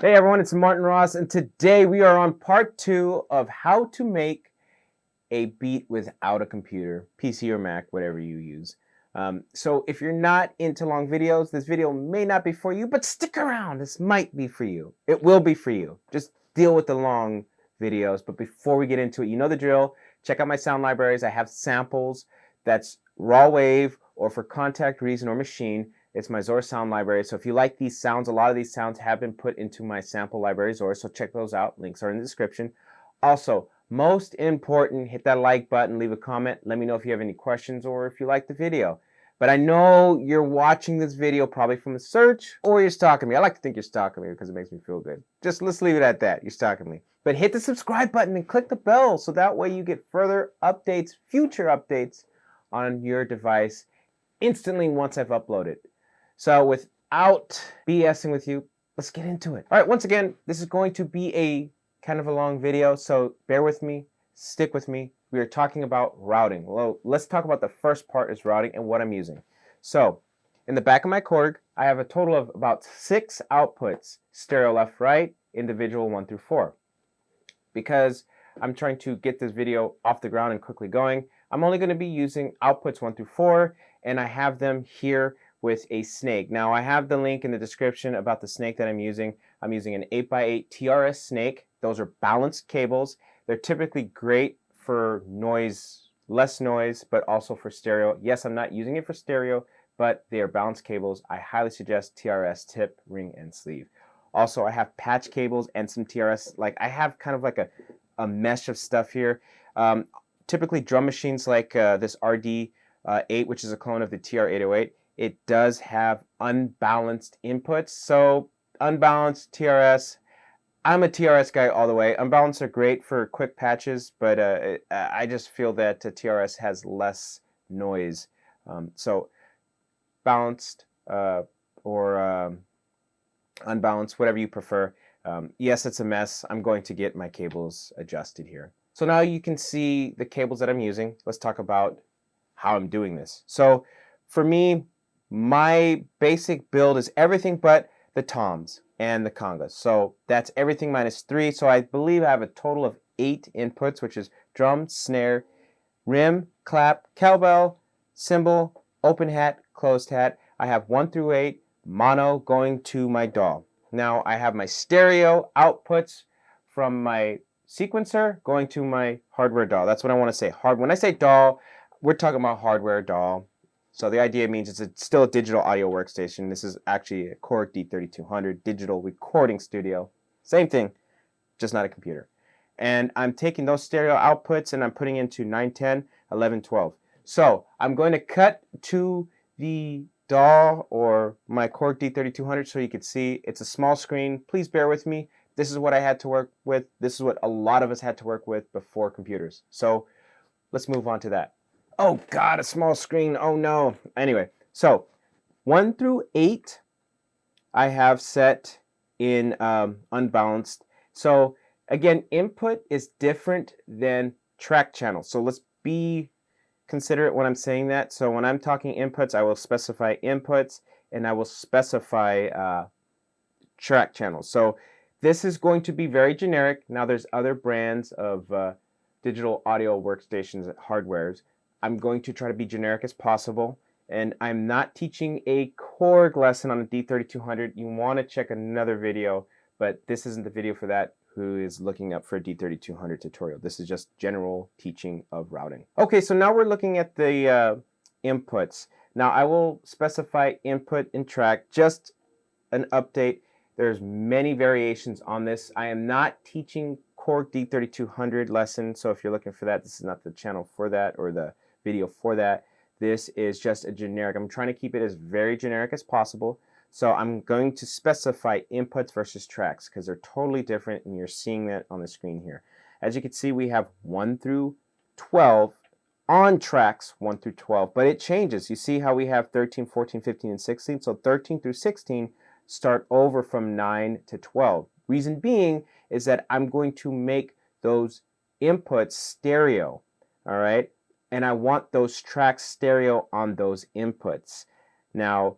Hey everyone, it's Martin Ross, and today we are on part 2 of how to make a beat without a computer, PC or Mac, whatever you use. So if you're not into long videos, this video may not be for you, but stick around, this might be for you. It will be for you. Just deal with the long videos, but before we get into it, you know the drill. Check out my sound libraries. I have samples that's raw wave or for contact, reason, or machine. It's my Zource sound library. So if you like these sounds, a lot of these sounds have been put into my sample library Zource, so check those out. Links are in the description. Also, most important, hit that like button, leave a comment. Let me know if you have any questions or if you like the video. But I know you're watching this video probably from a search or you're stalking me. I like to think you're stalking me because it makes me feel good. Just let's leave it at that. You're stalking me. But hit the subscribe button and click the bell so that way you get further updates, future updates on your device instantly once I've uploaded. So without BSing with you, let's get into it. All right, once again, this is going to be a kind of a long video, so bear with me, stick with me. We are talking about routing. Well, let's talk about the first part is routing and what I'm using. So in the back of my Korg, I have a total of about 6 outputs, stereo left, right, individual 1 through 4. Because I'm trying to get this video off the ground and quickly going, I'm only going to be using outputs 1 through 4, and I have them here with a snake. Now I have the link in the description about the snake that I'm using. I'm using an 8x8 Trs Snake. Those are balanced cables. They're typically great for noise, less noise, but also for stereo. Yes, I'm not using it for stereo, but they are balanced cables. I highly suggest TRS tip, ring, and sleeve. Also, I have patch cables and some TRS. Like I have kind of like a mesh of stuff here. Typically drum machines like this RD-8, which is a clone of the TR-808, it does have unbalanced inputs. So unbalanced TRS, I'm a TRS guy all the way. Unbalanced are great for quick patches, but I just feel that TRS has less noise. So balanced or unbalanced, whatever you prefer. Yes, it's a mess. I'm going to get my cables adjusted here. So now you can see the cables that I'm using. Let's talk about how I'm doing this. So for me, my basic build is everything but the toms and the congas. So that's everything minus 3. So I believe I have a total of 8 inputs, which is drum, snare, rim, clap, cowbell, cymbal, open hat, closed hat. I have 1 through 8 mono going to my DAW. Now I have my stereo outputs from my sequencer going to my hardware DAW. That's what I want to say. When I say DAW, we're talking about hardware DAW. So the idea means it's still a digital audio workstation. This is actually a Korg D3200 digital recording studio. Same thing, just not a computer. And I'm taking those stereo outputs and I'm putting into 9, 10, 11, 12. So I'm going to cut to the DAW or my Korg D3200 so you can see it's a small screen. Please bear with me. This is what I had to work with. This is what a lot of us had to work with before computers. So let's move on to that. Oh God, a small screen. Oh no. Anyway, so 1 through 8 I have set in unbalanced. So again, input is different than track channels. So let's be considerate when I'm saying that. So when I'm talking inputs, I will specify inputs and I will specify track channels. So this is going to be very generic. Now there's other brands of digital audio workstations, hardwares. I'm going to try to be generic as possible, and I'm not teaching a Korg lesson on a D3200. You want to check another video, but this isn't the video for that who is looking up for a D3200 tutorial. This is just general teaching of routing. Okay, so now we're looking at the inputs. Now I will specify input and track, just an update. There's many variations on this. I am not teaching Korg D3200 lesson, so if you're looking for that, this is not the channel for that or the video for that. This is just a generic. I'm trying to keep it as very generic as possible. So I'm going to specify inputs versus tracks because they're totally different, and you're seeing that on the screen here. As you can see, we have 1 through 12 on tracks 1 through 12, but it changes. You see how we have 13, 14, 15, and 16? So 13 through 16 start over from 9 to 12. Reason being is that I'm going to make those inputs stereo, all right? And I want those tracks stereo on those inputs. Now,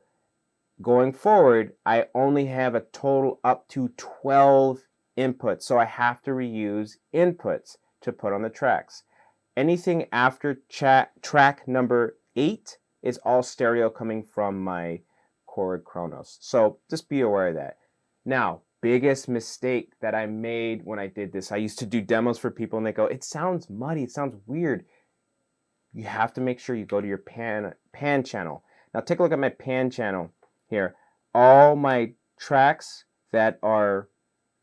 going forward, I only have a total up to 12 inputs, so I have to reuse inputs to put on the tracks. Anything after track number 8 is all stereo coming from my Korg Kronos. So just be aware of that. Now, biggest mistake that I made when I did this, I used to do demos for people and they go, it sounds muddy, it sounds weird. You have to make sure you go to your pan channel. Now take a look at my pan channel here. All my tracks that are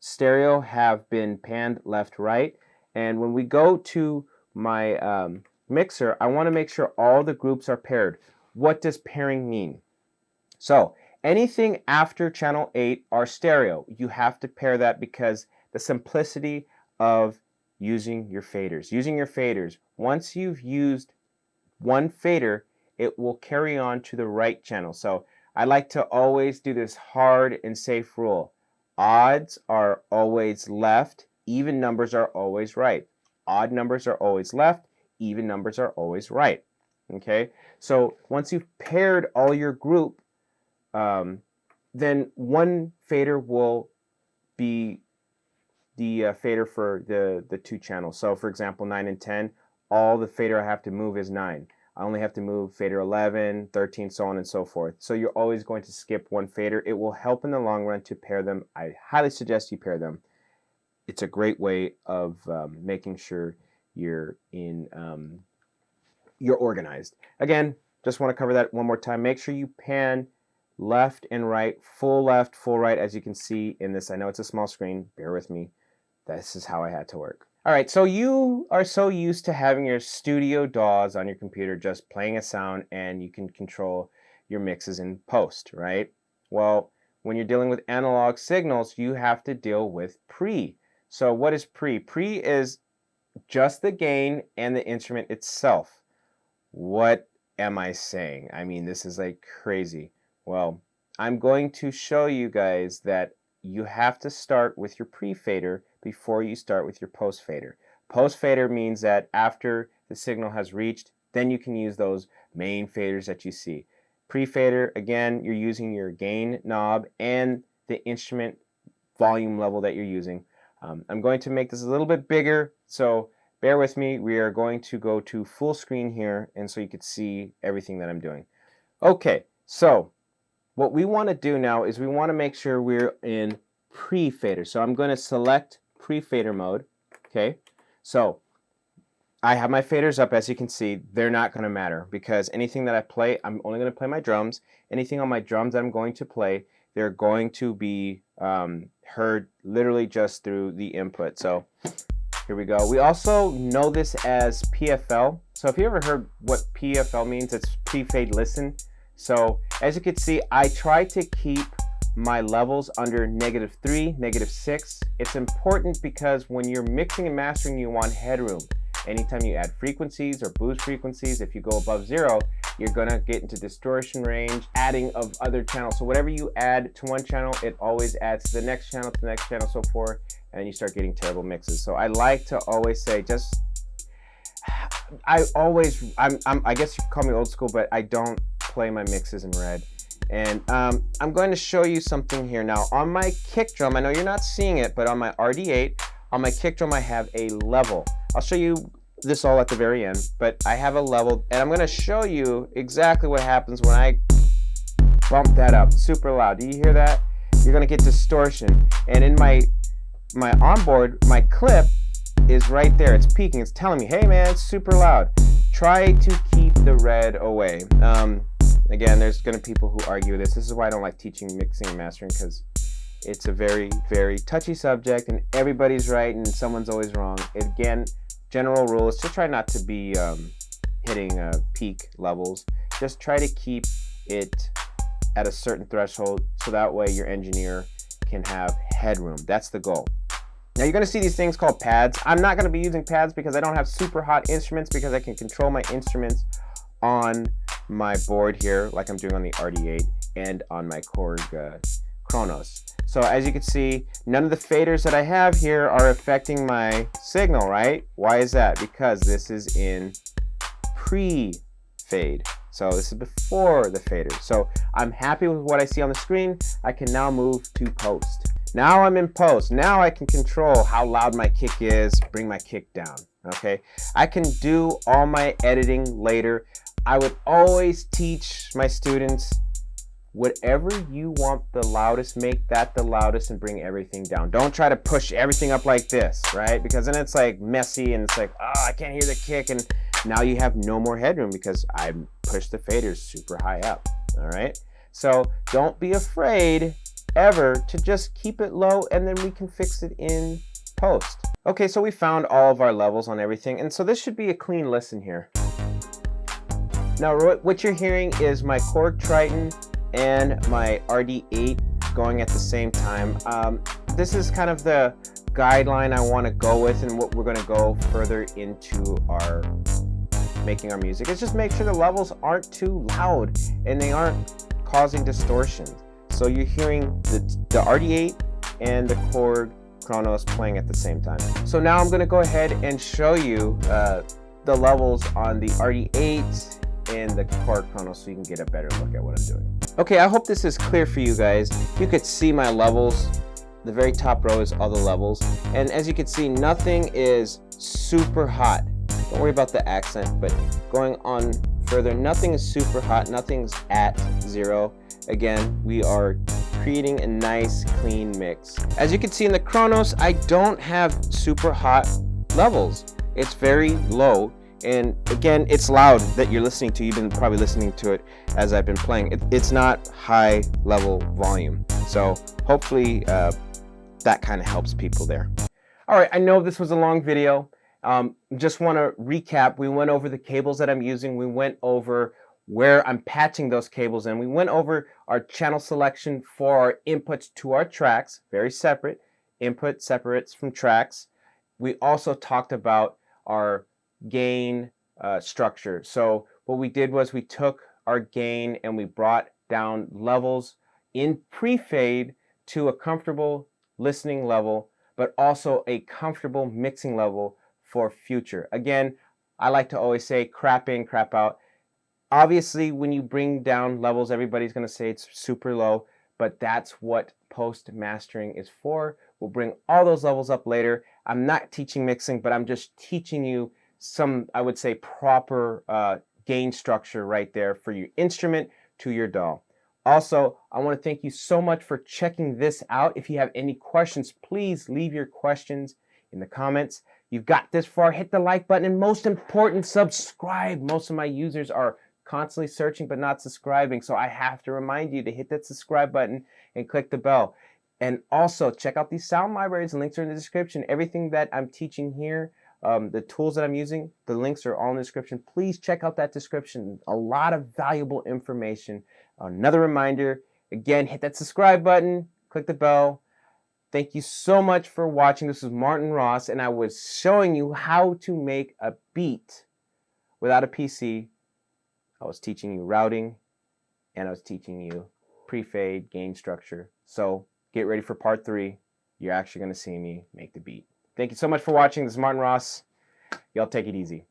stereo have been panned left, right. And when we go to my mixer, I want to make sure all the groups are paired. What does pairing mean? So anything after channel 8 are stereo. You have to pair that because the simplicity of using your faders. Using your faders, once you've used one fader, it will carry on to the right channel. So I like to always do this hard and safe rule. Odds are always left, even numbers are always right. Odd numbers are always left, even numbers are always right. Okay, so once you've paired all your group, then one fader will be the fader for the two channels. So for example, 9 and 10, all the fader I have to move is 9. I only have to move fader 11, 13, so on and so forth. So you're always going to skip one fader. It will help in the long run to pair them. I highly suggest you pair them. It's a great way of making sure you're organized. Again, just want to cover that one more time. Make sure you pan left and right, full left, full right, as you can see in this. I know it's a small screen. Bear with me. This is how I had to work. All right, so you are so used to having your studio DAWs on your computer just playing a sound and you can control your mixes in post, right? Well, when you're dealing with analog signals, you have to deal with pre. So what is pre? Pre is just the gain and the instrument itself. What am I saying? I mean, this is like crazy. Well, I'm going to show you guys that you have to start with your pre-fader before you start with your post-fader. Post-fader means that after the signal has reached, then you can use those main faders that you see. Pre-fader, again, you're using your gain knob and the instrument volume level that you're using. I'm going to make this a little bit bigger, so bear with me. We are going to go to full screen here, and so you can see everything that I'm doing. Okay, so what we want to do now is we want to make sure we're in pre-fader. So I'm going to select pre-fader mode. Okay, so I have my faders up. As you can see, they're not going to matter because anything that I play, I'm only going to play my drums. Anything on my drums that I'm going to play, they're going to be heard literally just through the input. So here we go. We also know this as PFL. So if you ever heard what PFL means, it's pre-fade listen. So as you can see, I try to keep my levels under -3, -6. It's important because when you're mixing and mastering, you want headroom. Anytime you add frequencies or boost frequencies, if you go above 0, you're gonna get into distortion range, adding of other channels. So whatever you add to one channel, it always adds to the next channel, to the next channel, so forth, and you start getting terrible mixes. So I like to always say, I guess you could call me old school, but I don't play my mixes in red. And I'm going to show you something here now. On my kick drum, I know you're not seeing it, but on my RD-8, on my kick drum, I have a level. I'll show you this all at the very end, but I have a level, and I'm going to show you exactly what happens when I bump that up super loud. Do you hear that? You're going to get distortion. And in my onboard, my clip is right there. It's peaking. It's telling me, hey man, it's super loud. Try to keep the red away. Again, there's going to be people who argue this. This is why I don't like teaching mixing and mastering, because it's a very, very touchy subject, and everybody's right and someone's always wrong. Again, general rule is just try not to be hitting peak levels. Just try to keep it at a certain threshold so that way your engineer can have headroom. That's the goal. Now you're going to see these things called pads. I'm not going to be using pads because I don't have super hot instruments, because I can control my instruments on my board here like I'm doing on the RD-8 and on my Korg Kronos. So as you can see, none of the faders that I have here are affecting my signal, right? Why is that? Because this is in pre-fade. So this is before the fader. So I'm happy with what I see on the screen. I can now move to post. Now I'm in post. Now I can control how loud my kick is, bring my kick down, okay? I can do all my editing later. I would always teach my students, whatever you want the loudest, make that the loudest and bring everything down. Don't try to push everything up like this, right? Because then it's like messy and it's like, oh, I can't hear the kick, and now you have no more headroom because I pushed the faders super high up, all right? So don't be afraid ever to just keep it low, and then we can fix it in post. Okay, so we found all of our levels on everything, and so this should be a clean listen here. Now what you're hearing is my Korg Triton and my RD-8 going at the same time. This is kind of the guideline I want to go with, and what we're going to go further into our making our music. It's just make sure the levels aren't too loud and they aren't causing distortion. So you're hearing the RD-8 and the Korg Kronos playing at the same time. So now I'm going to go ahead and show you the levels on the RD-8 and the Korg Kronos so you can get a better look at what I'm doing. Okay, I hope this is clear for you guys. You could see my levels. The very top row is all the levels. And as you can see, nothing is super hot. Don't worry about the accent, but going on further, nothing is super hot. Nothing's at 0. Again, we are creating a nice clean mix. As you can see in the Kronos, I don't have super hot levels. It's very low. And again, it's loud that you're listening to. You've been probably listening to it as I've been playing. It's not high level volume. So hopefully that kind of helps people there. All right, I know this was a long video. Just want to recap. We went over the cables that I'm using. We went over where I'm patching those cables in. We went over our channel selection for our inputs to our tracks, very separate. Input separates from tracks. We also talked about our gain structure. So what we did was we took our gain and we brought down levels in pre-fade to a comfortable listening level, but also a comfortable mixing level for future. Again, I like to always say crap in, crap out. Obviously, when you bring down levels, everybody's going to say it's super low, but that's what post mastering is for. We'll bring all those levels up later. I'm not teaching mixing, but I'm just teaching you some, I would say, proper gain structure right there for your instrument to your DAW. Also, I want to thank you so much for checking this out. If you have any questions, please leave your questions in the comments. You've got this far, hit the like button, and most important, subscribe. Most of my users are constantly searching but not subscribing, so I have to remind you to hit that subscribe button and click the bell. And also check out these sound libraries, and links are in the description. Everything that I'm teaching here, the tools that I'm using, the links are all in the description. Please check out that description. A lot of valuable information. Another reminder, again, hit that subscribe button, click the bell. Thank you so much for watching. This is Martin Ross, and I was showing you how to make a beat without a PC. I was teaching you routing, and I was teaching you pre-fade, gain structure. So get ready for part 3. You're actually going to see me make the beat. Thank you so much for watching. This is Martin Ross. Y'all take it easy.